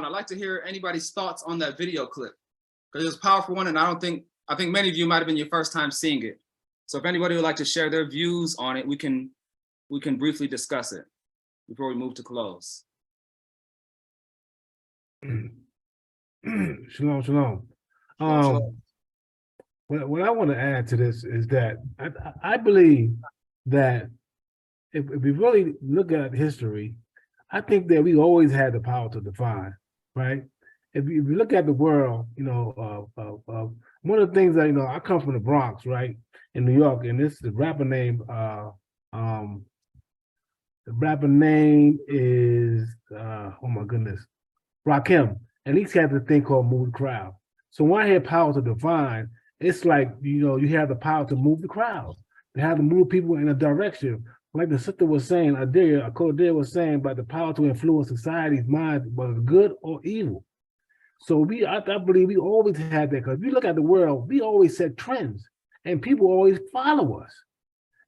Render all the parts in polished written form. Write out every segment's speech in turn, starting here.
I'd like to hear anybody's thoughts on that video clip because it was a powerful one, and I think many of you might have been your first time seeing it. So if anybody would like to share their views on it, we can briefly discuss it before we move to close. Shalom, shalom. What I want to add to this is that I believe that if we really look at history, I think that we always had the power to define, right? If you look at the world, one of the things that, I come from the Bronx, right, in New York, and this the rapper name is oh my goodness, Rakim, and he's had the thing called move the crowd. So when I hear power to define, it's like, you have the power to move the crowd, to have to move people in a direction. Like the sister was saying, Adia was saying about the power to influence society's mind, whether good or evil. So I believe we always had that, because if you look at the world, we always set trends and people always follow us.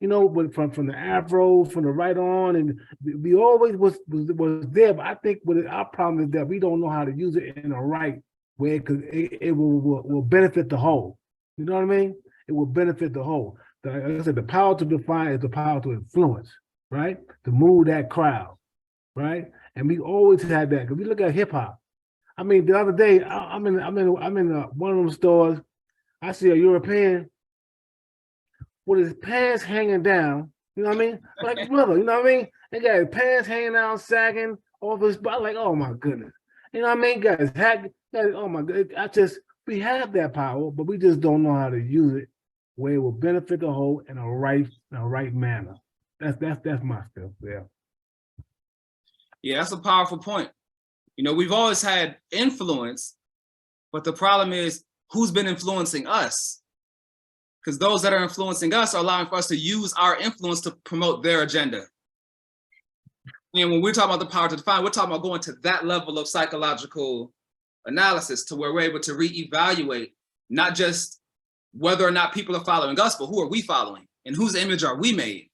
But from the Afro, from the right on, and we always was there. But I think our problem is that we don't know how to use it in the right way, because it will benefit the whole. You know what I mean? It will benefit the whole. Like I said, the power to define is the power to influence, right? To move that crowd, right? And we always had that. Because we look at hip hop. I mean, the other day, I'm in one of them stores. I see a European with his pants hanging down. You know what I mean? Like brother, you know what I mean? They got his pants hanging down, sagging off his body. Like, oh my goodness. You know what I mean? Guys, oh my goodness. We have that power, but we just don't know how to use it where it will benefit the whole in a right manner. That's my stuff there. Yeah, that's a powerful point. We've always had influence, but the problem is who's been influencing us? Because those that are influencing us are allowing for us to use our influence to promote their agenda. And when we're talking about the power to define, we're talking about going to that level of psychological analysis to where we're able to reevaluate not just whether or not people are following us, but who are we following and whose image are we made?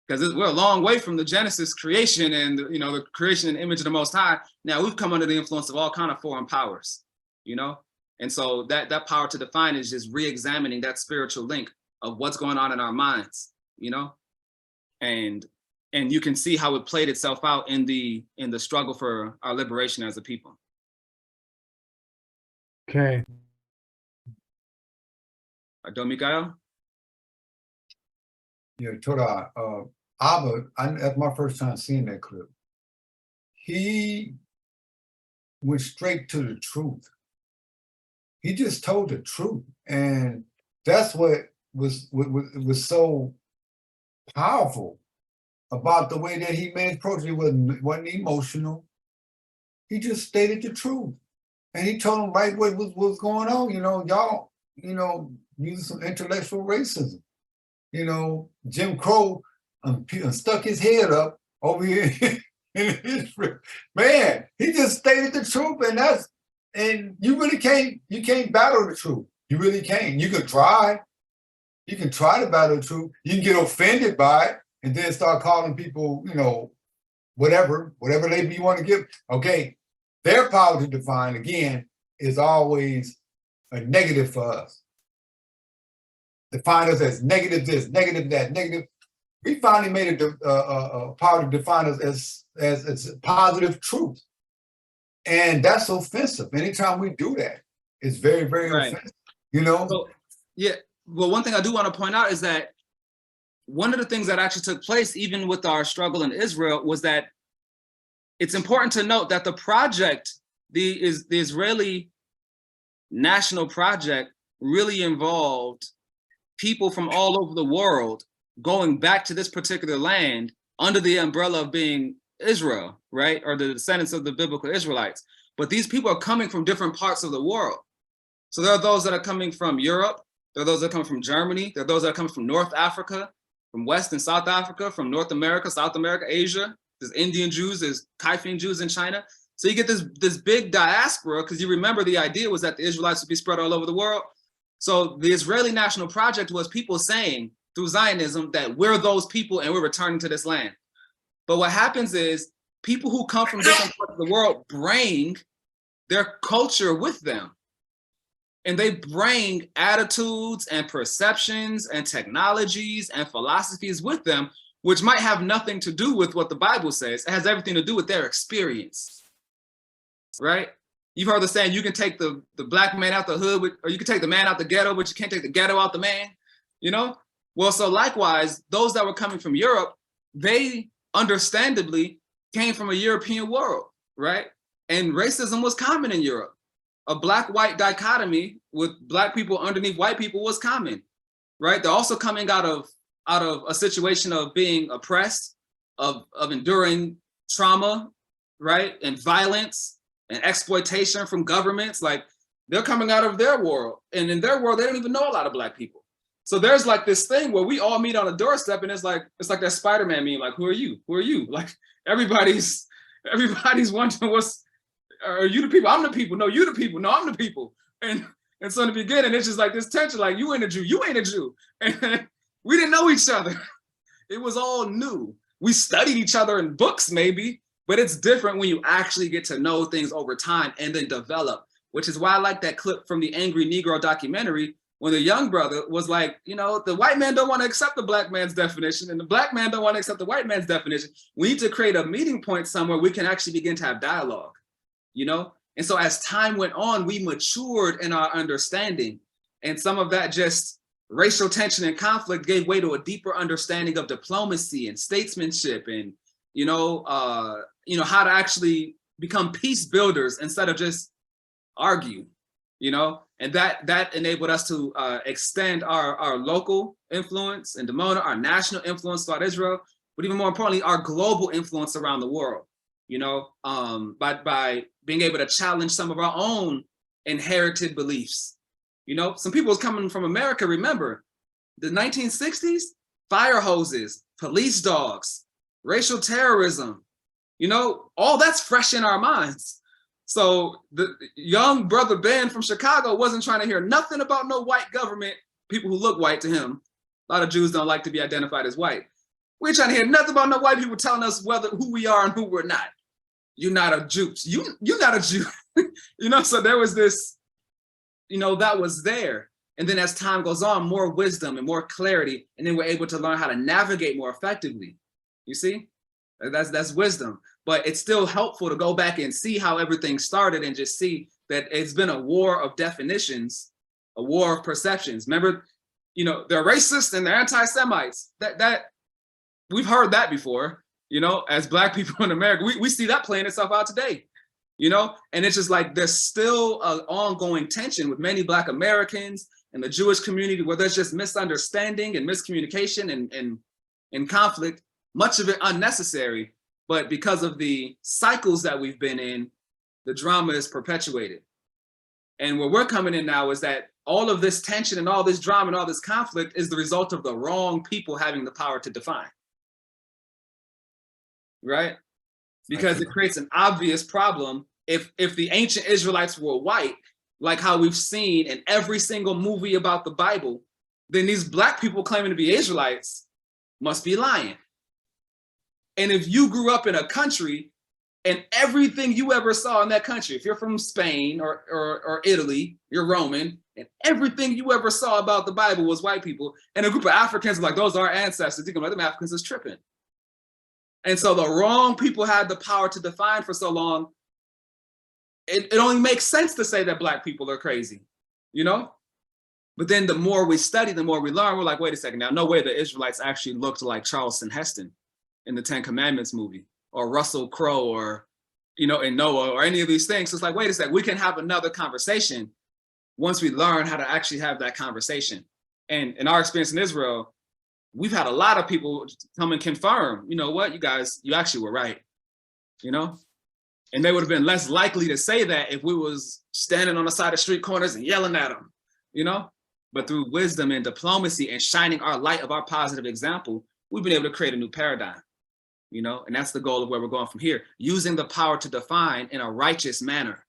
Because we're a long way from the Genesis creation and the creation and image of the Most High. Now we've come under the influence of all kind of foreign powers, And so that power to define is just re-examining that spiritual link of what's going on in our minds, and you can see how it played itself out in the struggle for our liberation as a people. Okay. Don Mikael? Yeah, Toda, Abba, that's my first time seeing that clip. He went straight to the truth. He just told the truth. And that's what was so powerful about the way that he made his approach. He wasn't emotional. He just stated the truth. And he told them right what was going on. Y'all, using some intellectual racism. Jim Crow stuck his head up over here. Man, he just stated the truth, and you really can't battle the truth. You really can't. You can try. You can try to battle the truth. You can get offended by it and then start calling people, whatever label you want to give. Okay, their power to define, again, is always a negative for us. Define us as negative this, negative that, negative. We finally made a power to define us as positive truth. And that's offensive. Anytime we do that, it's very, very offensive, So, yeah, well, one thing I do want to point out is that one of the things that actually took place, even with our struggle in Israel, was that it's important to note that the project, the Israeli national project, really involved people from all over the world going back to this particular land under the umbrella of being Israel, right? Or the descendants of the biblical Israelites. But these people are coming from different parts of the world. So there are those that are coming from Europe. There are those that come from Germany. There are those that come from North Africa, from West and South Africa, from North America, South America, Asia. There's Indian Jews, there's Kaifeng Jews in China. So you get this big diaspora, because you remember the idea was that the Israelites would be spread all over the world. So the Israeli National Project was people saying through Zionism that we're those people and we're returning to this land. But what happens is people who come from different parts of the world bring their culture with them. And they bring attitudes and perceptions and technologies and philosophies with them, which might have nothing to do with what the Bible says. It has everything to do with their experience, right? You've heard the saying, you can take the black man out the hood, or you can take the man out the ghetto, but you can't take the ghetto out the man, you know? Well, so likewise, those that were coming from Europe, they understandably came from a European world, right? And racism was common in Europe. A black-white dichotomy with black people underneath white people was common, right? They're also coming out of a situation of being oppressed, of enduring trauma, right? And violence and exploitation from governments. Like, they're coming out of their world. And in their world, they don't even know a lot of black people. So there's like this thing where we all meet on a doorstep, and it's like that Spider-Man meme, like, who are you? Who are you? Like, everybody's wondering, are you the people? I'm the people. No, you the people. No, I'm the people. And so in the beginning, it's just like this tension, like, you ain't a Jew, you ain't a Jew. And we didn't know each other. It was all new. We studied each other in books maybe, but it's different when you actually get to know things over time and then develop, which is why I like that clip from the Angry Negro documentary, when the young brother was like, you know, the white man don't want to accept the black man's definition, and the black man don't want to accept the white man's definition. We need to create a meeting point somewhere we can actually begin to have dialogue. You know? And so as time went on, we matured in our understanding. And some of that just racial tension and conflict gave way to a deeper understanding of diplomacy and statesmanship, and, how to actually become peace builders instead of just argue, and that enabled us to extend our local influence in Dimona, our national influence throughout Israel, but even more importantly, our global influence around the world. By being able to challenge some of our own inherited beliefs. Some people was coming from America, remember, the 1960s, fire hoses, police dogs, racial terrorism, all that's fresh in our minds. So the young brother Ben from Chicago wasn't trying to hear nothing about no white government, people who look white to him. A lot of Jews don't like to be identified as white. We're trying to hear nothing about no white people telling us who we are and who we're not. You're not a Jew. You're not a Jew. So there was this, that was there. And then as time goes on, more wisdom and more clarity, and then we're able to learn how to navigate more effectively. You see, that's wisdom. But it's still helpful to go back and see how everything started and just see that it's been a war of definitions, a war of perceptions. Remember, they're racist and they're anti-Semites. That we've heard that before. As Black people in America, we see that playing itself out today, and it's just like there's still an ongoing tension with many Black Americans and the Jewish community where there's just misunderstanding and miscommunication and conflict, much of it unnecessary, but because of the cycles that we've been in, the drama is perpetuated. And where we're coming in now is that all of this tension and all this drama and all this conflict is the result of the wrong people having the power to define. Right? Because it creates an obvious problem. If the ancient Israelites were white, like how we've seen in every single movie about the Bible, then these Black people claiming to be Israelites must be lying. And if you grew up in a country and everything you ever saw in that country, if you're from Spain or Italy, you're Roman, and everything you ever saw about the Bible was white people, and a group of Africans are like, those are our ancestors, you can let them Africans is tripping. And so the wrong people had the power to define for so long. It only makes sense to say that Black people are crazy, But then the more we study, the more we learn, we're like, wait a second, now no way the Israelites actually looked like Charleston Heston in the Ten Commandments movie, or Russell Crowe, or, in Noah, or any of these things. So it's like, wait a second, we can have another conversation once we learn how to actually have that conversation. And in our experience in Israel, we've had a lot of people come and confirm, you guys, you actually were right, and they would have been less likely to say that if we was standing on the side of street corners and yelling at them, but through wisdom and diplomacy and shining our light of our positive example, we've been able to create a new paradigm, and that's the goal of where we're going from here, using the power to define in a righteous manner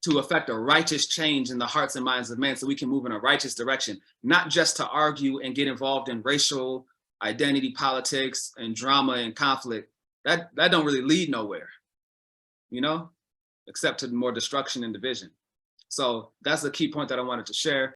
to affect a righteous change in the hearts and minds of men so we can move in a righteous direction, not just to argue and get involved in racial identity politics and drama and conflict, that don't really lead nowhere, you know, except to more destruction and division. So that's the key point that I wanted to share.